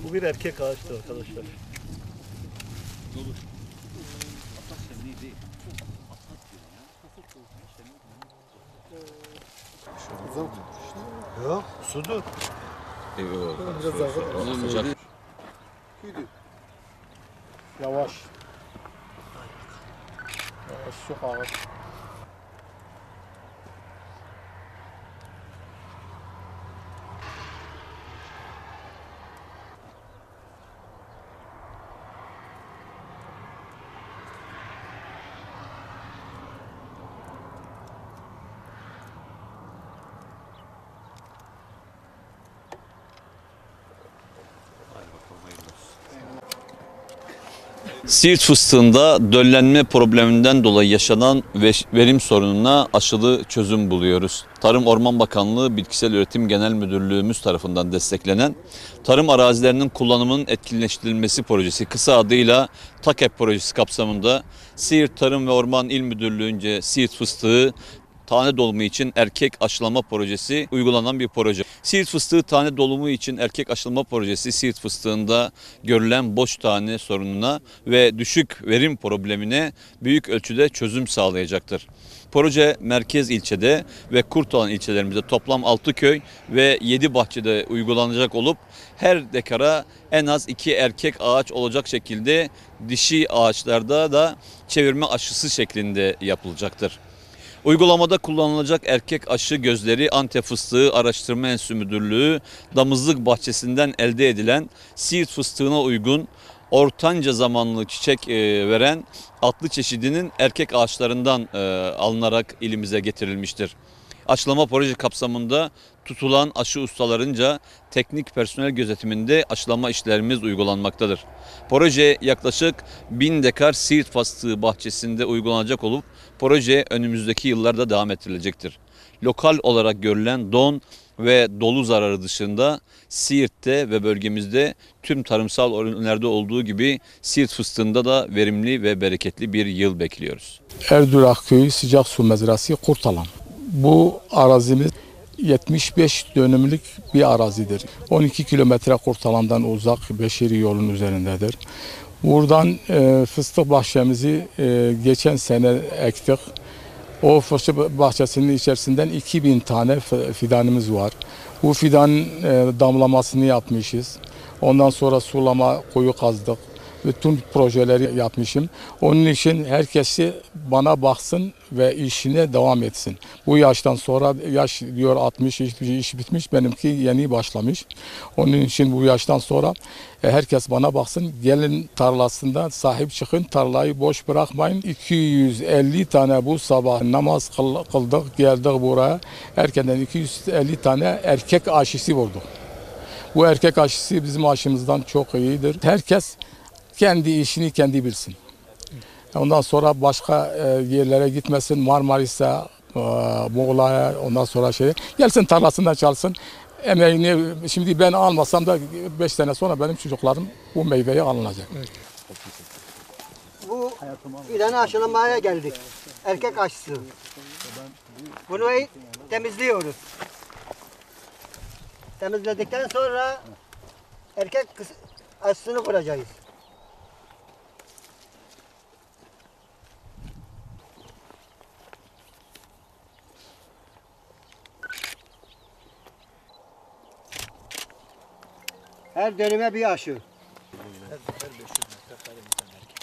Bu bir erkek ağaçtır arkadaşlar. Yok. Sudur. Olmayacak. Yavaş. Yavaş, çok ağır. Siirt fıstığında döllenme probleminden dolayı yaşanan verim sorununa aşılı çözüm buluyoruz. Tarım Orman Bakanlığı Bitkisel Üretim Genel Müdürlüğümüz tarafından desteklenen tarım arazilerinin kullanımının etkinleştirilmesi projesi, kısa adıyla TAKEP projesi kapsamında Siirt Tarım ve Orman İl Müdürlüğü'nce Siirt fıstığı tane dolumu için erkek aşılama projesi uygulanan bir proje. Siirt fıstığı tane dolumu için erkek aşılama projesi Siirt fıstığında görülen boş tane sorununa ve düşük verim problemine büyük ölçüde çözüm sağlayacaktır. Proje merkez ilçede ve Kurtalan ilçelerimizde toplam 6 köy ve 7 bahçede uygulanacak olup her dekara en az 2 erkek ağaç olacak şekilde dişi ağaçlarda da çevirme aşısı şeklinde yapılacaktır. Uygulamada kullanılacak erkek aşı gözleri Antep Fıstığı Araştırma Enstitüsü Müdürlüğü damızlık bahçesinden elde edilen Siirt fıstığına uygun ortanca zamanlı çiçek veren atlı çeşidinin erkek ağaçlarından alınarak ilimize getirilmiştir. Aşılama proje kapsamında tutulan aşı ustalarınca teknik personel gözetiminde aşılama işlerimiz uygulanmaktadır. Proje yaklaşık 1000 dekar Siirt fıstığı bahçesinde uygulanacak olup proje önümüzdeki yıllarda devam ettirilecektir. Lokal olarak görülen don ve dolu zararı dışında Siirt'te ve bölgemizde tüm tarımsal ürünlerde olduğu gibi Siirt fıstığında da verimli ve bereketli bir yıl bekliyoruz. Erdurak Köyü Sıcak Su Mezrası Kurtalan. Bu arazimiz 75 dönümlük bir arazidir. 12 kilometre Kurtalan'dan uzak, Beşiri yolun üzerindedir. Buradan fıstık bahçemizi geçen sene ektik. O fıstık bahçesinin içerisinden 2000 tane fidanımız var. Bu fidan damlamasını yapmışız. Ondan sonra sulama, kuyu kazdık. Bütün projeleri yapmışım. Onun için herkesi bana baksın ve işine devam etsin. Bu yaştan sonra yaş diyor 60, iş bitmiş, benimki yeni başlamış. Onun için bu yaştan sonra herkes bana baksın. Gelin tarlasında sahip çıkın, tarlayı boş bırakmayın. 250 tane bu sabah namaz kıldık, geldik buraya. Erkenden 250 tane erkek aşısı bulduk. Bu erkek aşısı bizim aşımızdan çok iyidir. Herkes kendi işini kendi bilsin. Ondan sonra başka yerlere gitmesin. Marmaris'e, Muğla'ya, ondan sonra gelsin tarlasından çalışsın. Emeğini şimdi ben almasam da 5 sene sonra benim çocuklarım bu meyveyi alınacak. Evet. Bu fidanı aşılamaya geldik. Erkek aşısı. Bunu temizliyoruz. Temizledikten sonra erkek aşısını kuracağız. Her dönüme bir aşı. Her 500 metre kare bir tane erkek.